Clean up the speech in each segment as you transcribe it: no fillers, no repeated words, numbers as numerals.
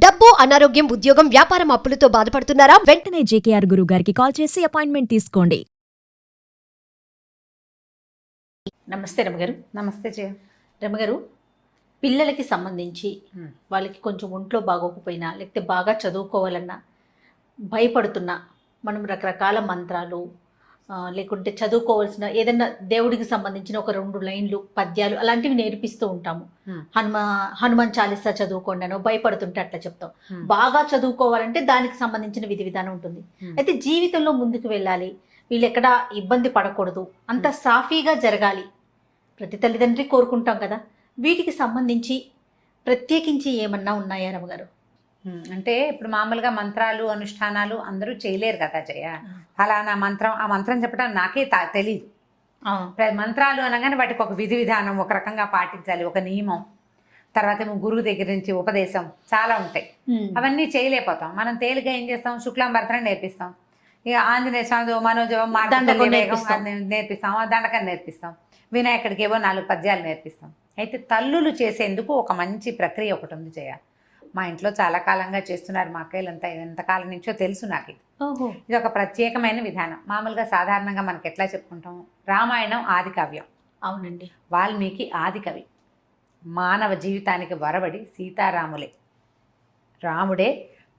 డబ్బు, అనారోగ్యం, ఉద్యోగం, వ్యాపారం అప్పులతో బాధపడుతున్నారా? వెంటనే జేకేఆర్ గురువు గారికి కాల్ చేసి అపాయింట్మెంట్ తీసుకోండి. నమస్తే రమగారు. నమస్తే జయ. రమగారు, పిల్లలకి సంబంధించి వాళ్ళకి కొంచెం ఒంట్లో బాగోకపోయినా లేకపోతే బాగా చదువుకోవాలన్నా భయపడుతున్నా మనం రకరకాల మంత్రాలు లేకుంటే చదువుకోవాల్సిన ఏదైనా దేవుడికి సంబంధించిన ఒక 2 లైన్లు పద్యాలు అలాంటివి నేర్పిస్తూ ఉంటాము. హనుమాన్ చాలీసా చదువుకోండి అనో భయపడుతుంటే అట్లా చెప్తాం. బాగా చదువుకోవాలంటే దానికి సంబంధించిన విధి విధానం ఉంటుంది. అయితే జీవితంలో ముందుకు వెళ్ళాలి, వీళ్ళు ఎక్కడా ఇబ్బంది పడకూడదు, అంత సాఫీగా జరగాలి, ప్రతి తల్లిదండ్రి కోరుకుంటాం కదా. వీటికి సంబంధించి ప్రత్యేకించి ఏమన్నా ఉన్నాయా రమగారు? అంటే ఇప్పుడు మామూలుగా మంత్రాలు అనుష్ఠానాలు అందరూ చేయలేరు కదా జయ. ఫలానా మంత్రం, ఆ మంత్రం చెప్పడం నాకే తెలీదు. మంత్రాలు అనగానే వాటికి ఒక విధి విధానం ఒక రకంగా పాటించాలి, ఒక నియమం, తర్వాత ఏమో గురువు దగ్గర నుంచి ఉపదేశం చాలా ఉంటాయి. అవన్నీ చేయలేకపోతాం. మనం తేలిగా ఏం చేస్తాం, శుక్లాంబరతనం నేర్పిస్తాం, ఇక ఆంజనేయ స్వామి మనోజవం నేర్పిస్తాం, దండకం నేర్పిస్తాం, వినాయకుడికి ఏవో 4 పద్యాలు నేర్పిస్తాం. అయితే తల్లులు చేసేందుకు ఒక మంచి ప్రక్రియ ఒకటి ఉంది జయ. మా ఇంట్లో చాలా కాలంగా చేస్తున్నారు, మా అక్కయ్యలంతా ఎంతకాలం నుంచో తెలుసు నాకు. ఇది ఒక ప్రత్యేకమైన విధానం. మామూలుగా సాధారణంగా మనకి ఎట్లా చెప్పుకుంటాం, రామాయణం ఆది కావ్యం. అవునండి. వాల్మీకి ఆది కవి. మానవ జీవితానికి వరబడి సీతారాములే, రాముడే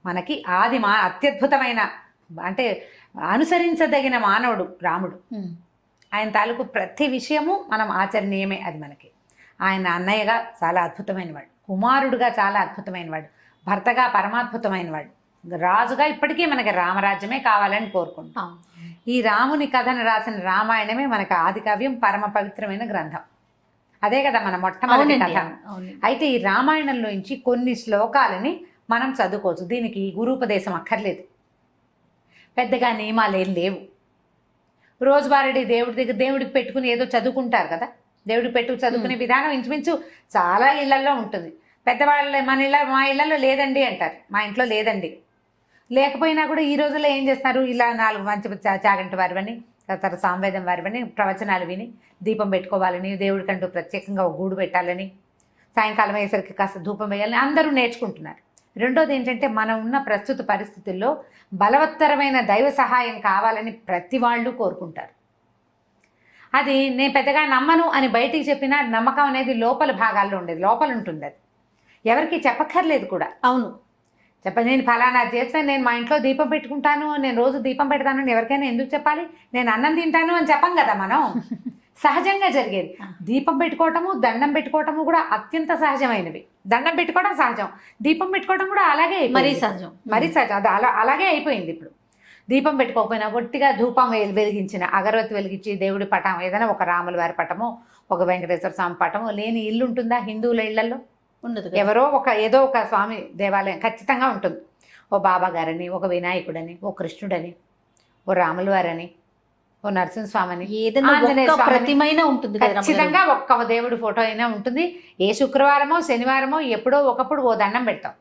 మనకి అత్యద్భుతమైన, అంటే అనుసరించదగిన మానవుడు రాముడు. ఆయన తాలూకు ప్రతి విషయము మనం ఆచరణీయమే. అది మనకి ఆయన అన్నయ్యగా చాలా అద్భుతమైన వాడు, కుమారుడుగా చాలా అద్భుతమైన వాడు, భర్తగా పరమాద్భుతమైన వాడు, రాజుగా ఇప్పటికీ మనకి రామరాజ్యమే కావాలని కోరుకుంటాం. ఈ రాముని కథను రాసిన రామాయణమే మనకి ఆది కావ్యం, పరమ పవిత్రమైన గ్రంథం. అదే కదా మన మొట్టమొదటి కథ. అయితే ఈ రామాయణంలోంచి కొన్ని శ్లోకాలని మనం చదువుకోవచ్చు. దీనికి గురూపదేశం అక్కర్లేదు, పెద్దగా నియమాలు ఏం లేవు. రోజువారీ దేవుడికి పెట్టుకుని ఏదో చదువుకుంటారు కదా, దేవుడికి చదువుకునే విధానం ఇంచుమించు చాలా ఇళ్లలో ఉంటుంది. పెద్దవాళ్ళు మా ఇళ్లలో లేదండి అంటారు, మా ఇంట్లో లేదండి. లేకపోయినా కూడా ఈ రోజుల్లో ఏం చేస్తున్నారు, ఇలా 4 మంచి చాగంటి వారివని, తర్వాత సామవేదం వారివని ప్రవచనాలు విని దీపం పెట్టుకోవాలని, దేవుడికంటూ ప్రత్యేకంగా ఒక గూడు పెట్టాలని, సాయంకాలం అయ్యేసరికి కాస్త ధూపం వేయాలని అందరూ నేర్చుకుంటున్నారు. రెండోది ఏంటంటే, మనం ఉన్న ప్రస్తుత పరిస్థితుల్లో బలవత్తరమైన దైవ సహాయం కావాలని ప్రతి వాళ్ళు కోరుకుంటారు. అది నేను పెద్దగా నమ్మను అని బయటికి చెప్పినా నమ్మకం అనేది లోపల భాగాల్లో ఉండేది, లోపల ఉంటుంది. అది ఎవరికి చెప్పక్కర్లేదు కూడా. అవును, నేను ఫలానా చేస్తాను, నేను మా ఇంట్లో దీపం పెట్టుకుంటాను, నేను రోజు దీపం పెడతాను అని ఎవరికైనా ఎందుకు చెప్పాలి? నేను అన్నం తింటాను అని చెప్పం కదా మనం. సహజంగా జరిగేది. దీపం పెట్టుకోవటము, దండం పెట్టుకోవటము కూడా అత్యంత సహజమైనవి. దండం పెట్టుకోవడం సహజం, దీపం పెట్టుకోవడం కూడా అలాగే, మరీ సహజం. అది అలాగే అయిపోయింది. ఇప్పుడు దీపం పెట్టుకోకపోయినా ఒట్టిగా ధూపం వెలిగించిన, అగరవత్తి వెలిగించి దేవుడి పటం, ఏదైనా ఒక రాముల వారి పటము, ఒక వెంకటేశ్వర స్వామి పటము లేని ఇల్లు ఉంటుందా? హిందువుల ఇళ్లలో ఉండదు. ఏదో ఒక స్వామి దేవాలయం ఖచ్చితంగా ఉంటుంది. ఓ బాబా గారని, ఒక వినాయకుడని, ఓ కృష్ణుడని, ఓ రాముల వారని, ఓ నరసింహస్వామిని, ప్రతిమైన ఉంటుంది. ఖచ్చితంగా ఒక్క దేవుడి ఫోటో అయినా ఉంటుంది. ఏ శుక్రవారమో శనివారమో ఎప్పుడో ఒకప్పుడు ఓ దండం పెడతాం.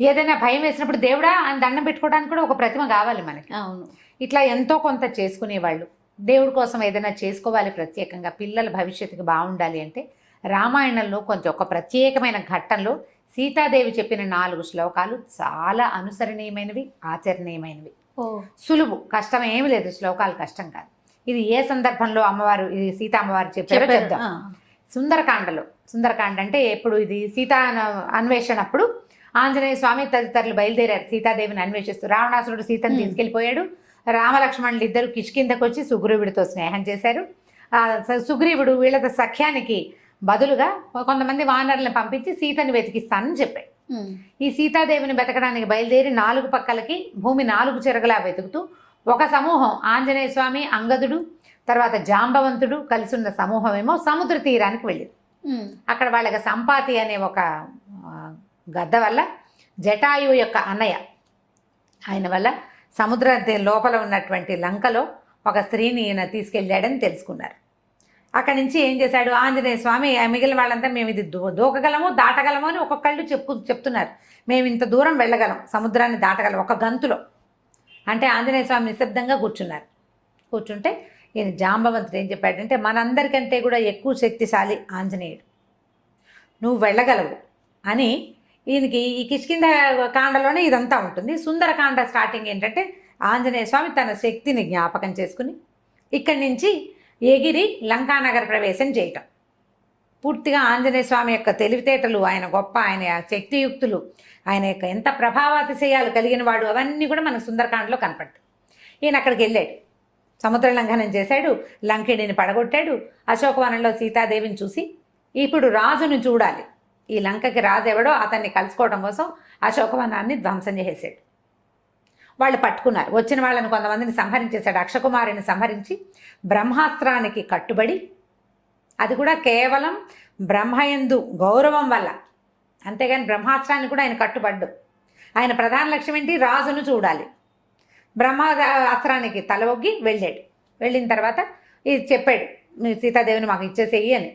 ఏదైనా భయం వేసినప్పుడు దేవుడా అని దండం పెట్టుకోవడానికి కూడా ఒక ప్రతిమ కావాలి మనకి. అవును. ఇట్లా ఎంతో కొంత చేసుకునేవాళ్ళు. దేవుడి కోసం ఏదైనా చేసుకోవాలి ప్రత్యేకంగా, పిల్లల భవిష్యత్తుకి బాగుండాలి అంటే రామాయణంలో కొంచెం ఒక ప్రత్యేకమైన ఘట్టంలో సీతాదేవి చెప్పిన 4 శ్లోకాలు చాలా అనుసరణీయమైనవి, ఆచరణీయమైనవి. సులువు, కష్టం ఏమి లేదు. శ్లోకాలు కష్టం కాదు. ఇది ఏ సందర్భంలో అమ్మవారు, ఇది సీతా అమ్మవారు చెప్పారో చెప్దాం. సుందరకాండ అంటే ఎప్పుడు, ఇది సీతా అన్వేషణ అప్పుడు ఆంజనేయ స్వామి తదితరులు బయలుదేరారు సీతాదేవిని అన్వేషిస్తూ. రావణాసురుడు సీతను తీసుకెళ్ళిపోయాడు. రామలక్ష్మణులు ఇద్దరు కిష్కిందకు వచ్చి సుగ్రీవుడితో స్నేహం చేశారు. సుగ్రీవుడు వీళ్ళ సఖ్యానికి బదులుగా కొంతమంది వానరులను పంపించి సీతను వెతికిస్తానని చెప్పాడు. ఈ సీతాదేవిని వెతకడానికి బయలుదేరి 4 పక్కలకి భూమి 4 చెరగలా వెతుకుతూ ఒక సమూహం, ఆంజనేయ స్వామి, అంగదుడు, తర్వాత జాంబవంతుడు కలిసి ఉన్న సమూహం ఏమో సముద్ర తీరానికి వెళ్ళింది. అక్కడ వాళ్ళకి సంపాతి అనే ఒక గద్ద వల్ల, జటాయువు యొక్క అన్నయ్య ఆయన వల్ల సముద్ర లోపల ఉన్నటువంటి లంకలో ఒక స్త్రీని ఈయన తీసుకెళ్ళాడని తెలుసుకున్నారు. అక్కడి నుంచి ఏం చేశాడు ఆంజనేయ స్వామి, మిగిలిన వాళ్ళంతా మేము ఇది దూకగలము, దాటగలము అని ఒక్కొక్కళ్ళు చెప్తున్నారు. మేము ఇంత దూరం వెళ్ళగలం, సముద్రాన్ని దాటగలం ఒక గంతులో అంటే. ఆంజనేయ స్వామి నిశ్శబ్దంగా కూర్చుంటే ఈయన జాంబవంతుడు ఏం చెప్పాడంటే, మనందరికంటే కూడా ఎక్కువ శక్తిశాలి ఆంజనేయుడు, నువ్వు వెళ్ళగలవు అని ఈయనకి ఈ కిష్కింధ కాండలోనే ఇదంతా ఉంటుంది. సుందరకాండ స్టార్టింగ్ ఏంటంటే ఆంజనేయ స్వామి తన శక్తిని జ్ఞాపకం చేసుకుని ఇక్కడి నుంచి ఎగిరి లంకానగర ప్రవేశం చేయటం. పూర్తిగా ఆంజనేయ స్వామి యొక్క తెలివితేటలు, ఆయన గొప్ప, ఆయన శక్తియుక్తులు, ఆయన యొక్క ఎంత ప్రభావాతిశయాలు కలిగిన వాడు, అవన్నీ కూడా మనకు సుందరకాండలో కనపడతాయి. ఈయన అక్కడికి వెళ్ళాడు, సముద్ర లంఘనం చేశాడు, లంకిడిని పడగొట్టాడు. అశోకవనంలో సీతాదేవిని చూసి ఇప్పుడు రాజును చూడాలి, ఈ లంకకి రాజు ఎవడో అతన్ని కలుసుకోవడం కోసం అశోకవనాన్ని ధ్వంసం చేసేసాడు. వాళ్ళు పట్టుకున్నారు. వచ్చిన వాళ్ళని కొంతమందిని సంహరించేశాడు. అక్షకుమారిని సంహరించి బ్రహ్మాస్త్రానికి కట్టుబడి, అది కూడా కేవలం బ్రహ్మయందు గౌరవం వల్ల, అంతేగాని బ్రహ్మాస్త్రాన్ని కూడా ఆయన కట్టుబడ్డు. ఆయన ప్రధాన లక్ష్యం ఏంటి? రాజును చూడాలి. బ్రహ్మాస్త్రానికి తల ఒగ్గి వెళ్ళాడు. వెళ్ళిన తర్వాత ఇది చెప్పాడు, మీరు సీతాదేవిని మాకు ఇచ్చేసేయి అని.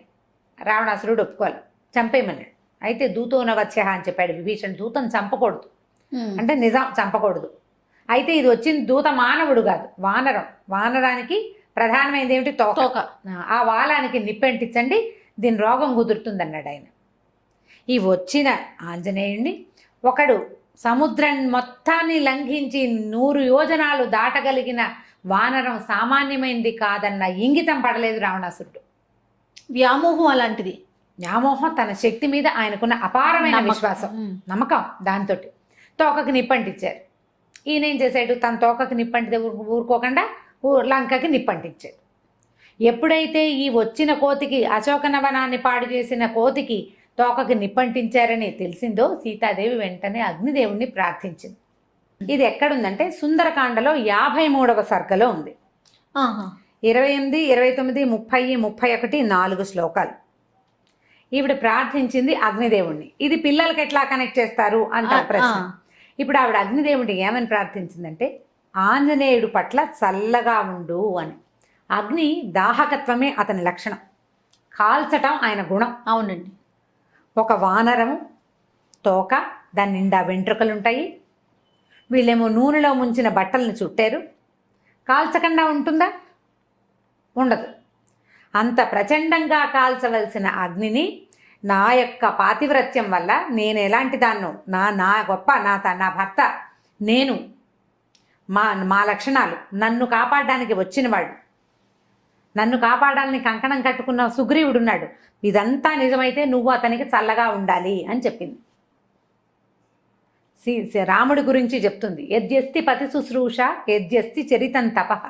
రావణాసురుడు ఒప్పుకోవాలి, చంపేయమన్నాడు. అయితే దూతోన వచ్చే అని చెప్పాడు విభీషణ్. దూతను చంపకూడదు అంటే నిజం, చంపకూడదు. అయితే ఇది వచ్చిన దూత మానవుడు కాదు, వానరం. వానరానికి ప్రధానమైనది ఏమిటి? తోక. ఆ వాలానికి నిప్పెంటించండి, దీని రోగం కుదురుతుంది అన్నాడు ఆయన. ఈ వచ్చిన ఆంజనేయుణ్ణి ఒకడు సముద్రం మొత్తాన్ని లంఘించి 100 యోజనాలు దాటగలిగిన వానరం సామాన్యమైనది కాదన్న ఇంగితం పడలేదు రావణాసురుడు. వ్యామోహం అలాంటిది. వ్యామోహం, తన శక్తి మీద ఆయనకున్న అపారమైన విశ్వాసం, నమ్మకం, దాంతో తోకకి నిప్పంటించారు. ఈయన ఏం చేశాడు? తన తోకకి నిప్పంటితే ఊరుకోకుండా లంకకి నిప్పంటించాడు. ఎప్పుడైతే ఈ వచ్చిన కోతికి, అశోకనవనాన్ని పాడు చేసిన కోతికి తోకకి నిప్పంటించారని తెలిసిందో సీతాదేవి వెంటనే అగ్నిదేవుణ్ణి ప్రార్థించింది. ఇది ఎక్కడుందంటే సుందరకాండలో 53వ సర్గలో ఉంది. 28, 29, 30, 31 4 శ్లోకాలు. ఈవిడ ప్రార్థించింది అగ్నిదేవుణ్ణి. ఇది పిల్లలకి ఎట్లా కనెక్ట్ చేస్తారు అంటారు ప్రశ్న. ఇప్పుడు ఆవిడ అగ్నిదేవుడిని ఏమని ప్రార్థించిందంటే, ఆంజనేయుడు పట్ల చల్లగా ఉండు అని. అగ్ని దాహకత్వమే అతని లక్షణం, కాల్చటం ఆయన గుణం. అవునండి. ఒక వానరము తోక, దాని నిండా వెంట్రుకలుంటాయి. వీళ్ళేమో నూనెలో ముంచిన బట్టలను చుట్టారు. కాల్చకుండా ఉంటుందా? ఉండదు. అంత ప్రచండంగా కాల్చవలసిన అగ్నిని నా యొక్క పాతివ్రత్యం వల్ల నేను ఎలాంటి దాన్నో, నా గొప్ప, నా భర్త, నేను, మా లక్షణాలు, నన్ను కాపాడడానికి వచ్చినవాడు, నన్ను కాపాడాలని కంకణం కట్టుకున్న సుగ్రీవుడున్నాడు, ఇదంతా నిజమైతే నువ్వు అతనికి చల్లగా ఉండాలి అని చెప్పింది. రాముడి గురించి చెప్తుంది. యద్యస్తి పతి శుశ్రూష యద్యస్తి చరితం తపః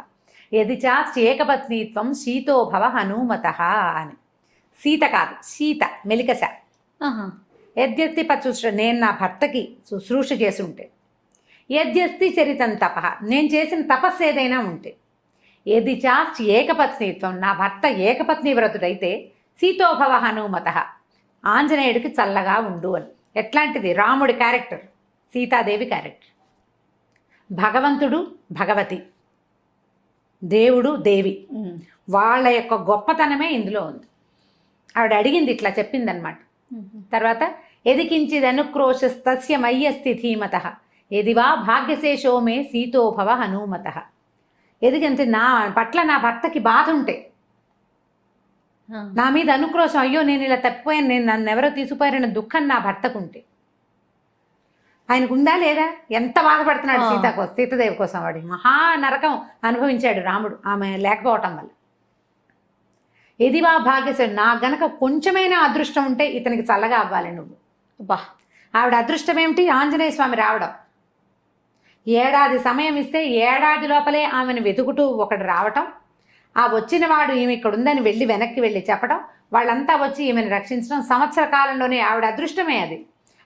యది చాస్యేకపత్నీత్వం శీతోభవ హనుమత అని. సీత కాదు, సీత, మెలికశ. యద్యస్తి పతి శుశ్రూష, నేను నా భర్తకి శుశ్రూష చేసి ఉంటే, యద్యస్తి చరితం తపః, నేను చేసిన తపస్సు ఏదైనా ఉంటే, యది చాస్తి ఏకపత్నీత్వం, నా భర్త ఏకపత్ని వ్రతుడైతే, సీతోభవ హనుమత, ఆంజనేయుడికి చల్లగా ఉండు అని. ఎట్లాంటిది? రాముడి క్యారెక్టర్, సీతాదేవి క్యారెక్టర్. భగవంతుడు, భగవతి, దేవుడు, దేవి, వాళ్ళ యొక్క గొప్పతనమే ఇందులో ఉంది. ఆవిడ అడిగింది, ఇట్లా చెప్పిందనమాట. తర్వాత ఎదికించిదనుక్రోశస్తస్య మయ్యస్తి ధీమత ఎదివా భాగ్యశేషో మే సీతోభవ హనుమత. ఎదిగంటే నా పట్ల నా భర్తకి బాధ ఉంటే, నా మీద అనుక్రోశం, అయ్యో నేను ఇలా తప్పిపోయాను, నేను నన్ను ఎవరో తీసుకుపోయారన్న దుఃఖం నా భర్తకుంటే, ఆయనకు ఉందా లేదా? ఎంత బాధపడుతున్నాడు సీతాదేవి కోసం. వాడి మహా నరకం అనుభవించాడు రాముడు ఆమె లేకపోవటం వల్ల. ఎదివా భాగ్యశేషుడు, నా గనక కొంచెమైనా అదృష్టం ఉంటే ఇతనికి చల్లగా అవ్వాలి నువ్వు. బా, ఆవిడ అదృష్టం ఏమిటి? ఆంజనేయ స్వామి రావడం. ఏడాది సమయం ఇస్తే ఏడాది లోపలే ఆమెను వెతుకుతూ ఒకడు రావటం, ఆ వచ్చిన వాడు ఈమె ఇక్కడ ఉందని వెళ్ళి వెనక్కి వెళ్ళి చెప్పడం, వాళ్ళంతా వచ్చి ఈమెను రక్షించడం. సంవత్సర కాలంలోనే ఆవిడ అదృష్టమే అది.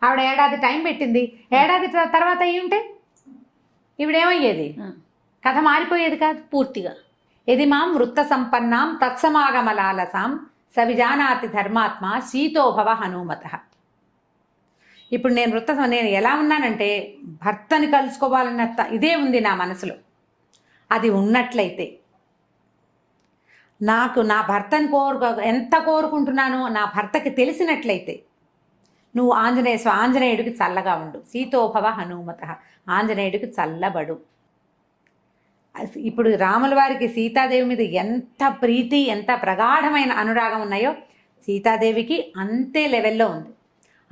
ఆవిడ ఏడాది టైం పెట్టింది. ఏడాది తర్వాత అయ్యి ఉంటే ఈవిడేమయ్యేది? కథ మారిపోయేది కాదు పూర్తిగా. ఎది మాం వృత్త సంపన్నాం తత్సమాగమలాలసాం సవిజానాతి ధర్మాత్మ శీతోభవ హనుమత. ఇప్పుడు నేను ఎలా ఉన్నానంటే, భర్తని కలుసుకోవాలన్న ఇదే ఉంది నా మనసులో. అది ఉన్నట్లయితే, నాకు నా భర్తని ఎంత కోరుకుంటున్నానో నా భర్తకి తెలిసినట్లయితే, నువ్వు ఆంజనేయుడికి చల్లగా ఉండు, సీతోభవ హనుమత, ఆంజనేయుడికి చల్లబడు. ఇప్పుడు రాముల వారికి సీతాదేవి మీద ఎంత ప్రీతి, ఎంత ప్రగాఢమైన అనురాగం ఉన్నాయో సీతాదేవికి అంతే లెవెల్లో ఉంది.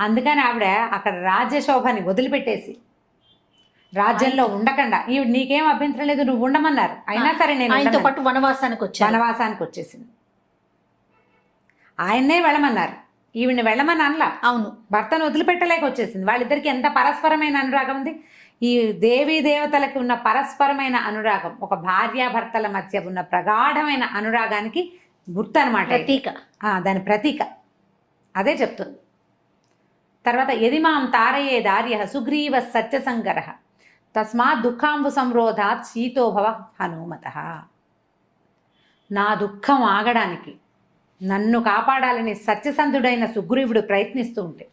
అందుకని ఆవిడ అక్కడ రాజ్యశోభని వదిలిపెట్టేసి రాజ్యంలో ఉండకుండా ఈవిడ నీకేం అభ్యంతరం లేదు నువ్వు ఉండమన్నారు, అయినా సరే నేను ఆయనతో ఉండను. పాటు వనవాసానికి వచ్చేసింది. ఆయన్నే వెళ్ళమన్నారు, ఈవిడ్ని వెళ్ళమని అనలా. అవును, భర్తను వదిలిపెట్టలేక వచ్చేసింది. వాళ్ళిద్దరికి ఎంత పరస్పరమైన అనురాగం ఉంది. ఈ దేవీ దేవతలకు ఉన్న పరస్పరమైన అనురాగం ఒక భార్యాభర్తల మధ్య ఉన్న ప్రగాఢమైన అనురాగానికి గుర్తు అనమాట, ప్రతీక. దాని ప్రతీక అదే చెప్తుంది. తర్వాత యదిమాం తారయే దార్య సుగ్రీవ సత్యసంగర తస్మాత్ దుఃఖాంబు సంరోధాత్ శీతోభవ హనుమత. నా దుఃఖం ఆగడానికి నన్ను కాపాడాలని సత్యసంధుడైన సుగ్రీవుడు ప్రయత్నిస్తూ ఉంటే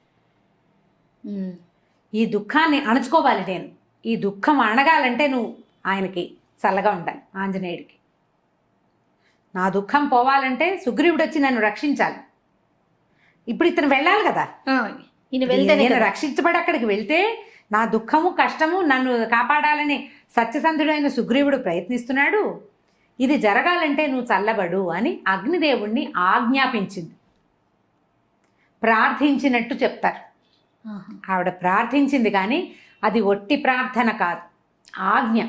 ఈ దుఃఖాన్ని అణచుకోవాలి. నేను ఈ దుఃఖం అణగాలంటే నువ్వు ఆయనకి చల్లగా ఉండాలి, ఆంజనేయుడికి. నా దుఃఖం పోవాలంటే సుగ్రీవుడు వచ్చి నన్ను రక్షించాలి. ఇప్పుడు ఇతను వెళ్ళాలి కదా, ఈయన వెళ్తే నేను రక్షించబడి అక్కడికి వెళ్తే నా దుఃఖము కష్టము నన్ను కాపాడాలని సత్యసంధుడైన సుగ్రీవుడు ప్రయత్నిస్తున్నాడు. ఇది జరగాలంటే నువ్వు చల్లబడు అని అగ్నిదేవుణ్ణి ఆజ్ఞాపించింది. ప్రార్థించినట్టు చెప్తారు. ఆవిడ ప్రార్థించింది కానీ అది ఒట్టి ప్రార్థన కాదు, ఆజ్ఞ.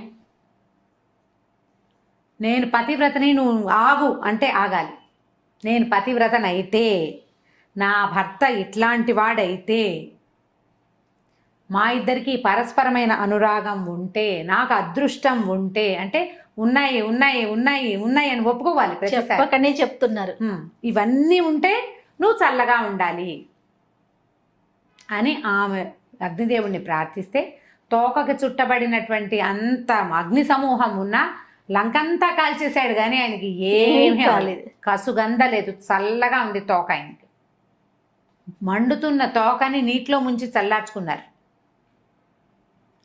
నేను పతివ్రతని, నువ్వు ఆగు అంటే ఆగాలి. నేను పతివ్రతనైతే, నా భర్త ఇట్లాంటి వాడైతే, మా ఇద్దరికి పరస్పరమైన అనురాగం ఉంటే, నాకు అదృష్టం ఉంటే, అంటే ఉన్నాయి ఉన్నాయి ఉన్నాయి ఉన్నాయి అని ఒప్పుకోవాలి. చెప్పకనే చెప్తున్నారు. ఇవన్నీ ఉంటే నువ్వు చల్లగా ఉండాలి అని ఆమె అగ్నిదేవుణ్ణి ప్రార్థిస్తే తోకకి చుట్టబడినటువంటి అంత అగ్ని సమూహం ఉన్నా లంకంతా కాల్చేశాడు కానీ ఆయనకి ఏమీ కాలేదు, కసుగంద లేదు, చల్లగా ఉంది తోక. ఆయనకి మండుతున్న తోకని నీటిలో ముంచి చల్లార్చుకున్నారు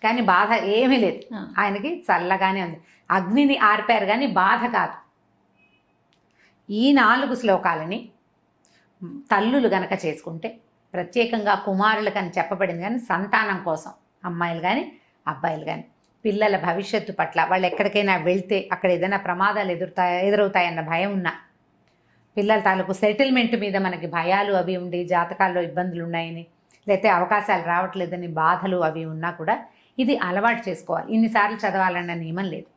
కానీ బాధ ఏమీ లేదు, ఆయనకి చల్లగానే ఉంది. అగ్నిని ఆర్పారు కానీ బాధ కాదు. ఈ 4 శ్లోకాలని తల్లులు గనక చేసుకుంటే, ప్రత్యేకంగా కుమారులకని చెప్పబడింది కానీ సంతానం కోసం, అమ్మాయిలు కానీ అబ్బాయిలు కానీ, పిల్లల భవిష్యత్తు పట్ల వాళ్ళు ఎక్కడికైనా వెళ్తే అక్కడ ఏదైనా ప్రమాదాలు ఎదురవుతాయన్న భయం ఉన్నా, పిల్లల తాలూకు సెటిల్మెంట్ మీద మనకి భయాలు అవి ఉండి జాతకాల్లో ఇబ్బందులు ఉన్నాయని, లేకపోతే అవకాశాలు రావట్లేదని బాధలు అవి ఉన్నా కూడా ఇది అలవాటు చేసుకోవాలి. ఇన్నిసార్లు చదవాలన్న నియమం లేదు.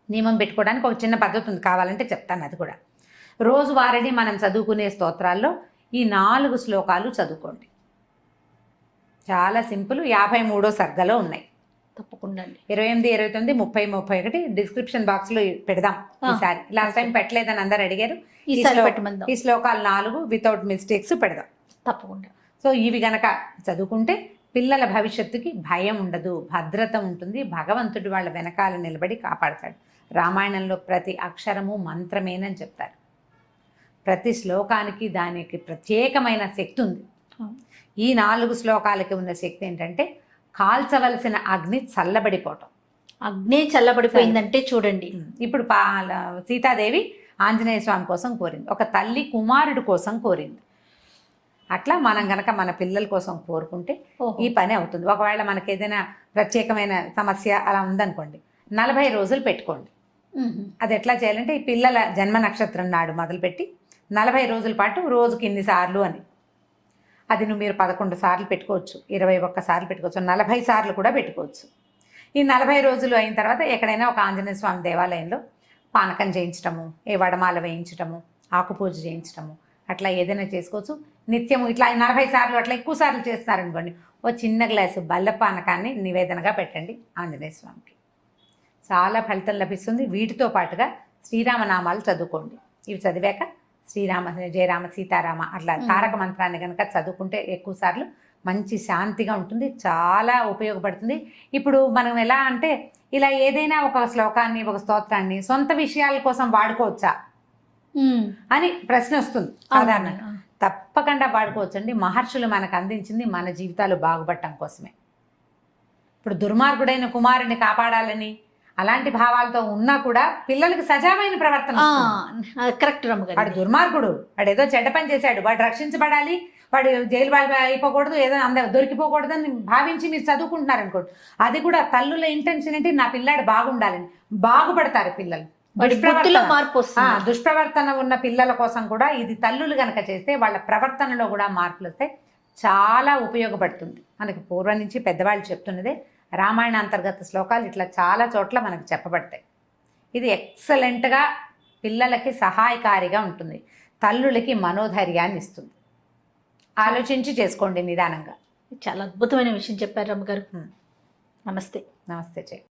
నియమం పెట్టుకోవడానికి ఒక చిన్న పద్ధతి ఉంది, కావాలంటే చెప్తాను. అది కూడా రోజువారీ మనం చదువుకునే స్తోత్రాల్లో ఈ 4 శ్లోకాలు చదువుకోండి. చాలా సింపుల్. 53వ సర్గలో ఉన్నాయి. తప్పకుండా 28, 29, 30, 31 డిస్క్రిప్షన్ బాక్స్లో పెడదాం ఈసారి. లాస్ట్ టైం పెట్టలేదని అందరు అడిగారు. ఈ శ్లోకాలు 4 వితౌట్ మిస్టేక్స్ పెడదాం తప్పకుండా. సో ఇవి గనక చదువుకుంటే పిల్లల భవిష్యత్తుకి భయం ఉండదు, భద్రత ఉంటుంది. భగవంతుడు వాళ్ళ వెనకాల నిలబడి కాపాడతాడు. రామాయణంలో ప్రతి అక్షరము మంత్రమేనని చెప్తారు. ప్రతి శ్లోకానికి దానికి ప్రత్యేకమైన శక్తి ఉంది. ఈ 4 శ్లోకాలకి ఉన్న శక్తి ఏంటంటే కాల్చవలసిన అగ్ని చల్లబడిపోవటం. అగ్ని చల్లబడిపోయిందంటే చూడండి, ఇప్పుడు సీతాదేవి ఆంజనేయ స్వామి కోసం కోరింది, ఒక తల్లి కుమారుడు కోసం కోరింది. అట్లా మనం గనక మన పిల్లల కోసం కోరుకుంటే ఈ పని అవుతుంది. ఒకవేళ మనకి ఏదైనా ప్రత్యేకమైన సమస్య అలా ఉందనుకోండి, 40 రోజులు పెట్టుకోండి. అది ఎట్లా చేయాలంటే ఈ పిల్లల జన్మ నక్షత్రం నాడు మొదలుపెట్టి 40 రోజుల పాటు రోజుకి ఇన్నిసార్లు అని, అది మీరు 11 సార్లు పెట్టుకోవచ్చు, 21 సార్లు పెట్టుకోవచ్చు, 40 సార్లు కూడా పెట్టుకోవచ్చు. ఈ 40 రోజులు అయిన తర్వాత ఎక్కడైనా ఒక ఆంజనేయ స్వామి దేవాలయంలో పానకం చేయించటము, ఏ వడమాల వేయించటము, ఆకుపూజ చేయించటము, అట్లా ఏదైనా చేసుకోవచ్చు. నిత్యము ఇట్లా 40 సార్లు అట్లా ఎక్కువ సార్లు చేస్తున్నారనుకోండి, ఓ చిన్న గ్లాసు బల్ల పానకాన్ని నివేదనగా పెట్టండి ఆంజనేయ స్వామికి. చాలా ఫలితం లభిస్తుంది. వీటితో పాటుగా శ్రీరామనామాలు చదువుకోండి. ఇవి చదివాక శ్రీరామ జయరామ సీతారామ అట్లా తారక మంత్రాన్ని కనుక చదువుకుంటే ఎక్కువ సార్లు మంచి శాంతిగా ఉంటుంది, చాలా ఉపయోగపడుతుంది. ఇప్పుడు మనం ఎలా అంటే ఇలా ఏదైనా ఒక శ్లోకాన్ని ఒక స్తోత్రాన్ని సొంత విషయాల కోసం వాడుకోవచ్చా అని ప్రశ్న వస్తుంది సాధారణంగా. తప్పకుండా వాడుకోవచ్చండి. మహర్షులు మనకు అందించింది మన జీవితాలు బాగుపడటం కోసమే. ఇప్పుడు దుర్మార్గుడైన కుమారుని కాపాడాలని అలాంటి భావాలతో ఉన్నా కూడా పిల్లలకి సజావైన ప్రవర్తన. కరెక్ట్ రమ్మగారు. వాడు దుర్మార్గుడు, వాడు ఏదో చెడ్డ పని చేశాడు, వాడు రక్షించబడాలి, వాడు జైలు అయిపోకూడదు, ఏదో అందరూ దొరికిపోకూడదు అని భావించి మీరు చదువుకుంటున్నారు అనుకోండి. అది కూడా తల్లుల ఇంటెన్షన్ ఏంటి, నా పిల్లాడు బాగుండాలని. బాగుపడతారు పిల్లలు. దుష్ప్రవర్తన ఉన్న పిల్లల కోసం కూడా ఇది తల్లులు గనక చేస్తే వాళ్ళ ప్రవర్తనలో కూడా మార్పులు వస్తాయి, చాలా ఉపయోగపడుతుంది. మనకి పూర్వం నుంచి పెద్దవాళ్ళు చెప్తున్నదే, రామాయణ అంతర్గత శ్లోకాలు ఇట్లా చాలా చోట్ల మనకు చెప్పబడతాయి. ఇది ఎక్సలెంట్గా పిల్లలకి సహాయకారిగా ఉంటుంది, తల్లులకి మనోధైర్యాన్ని ఇస్తుంది. ఆలోచించి చేసుకోండి నిదానంగా. చాలా అద్భుతమైన విషయం చెప్పారు రమ్మగారు. నమస్తే. నమస్తే చెయ్యి.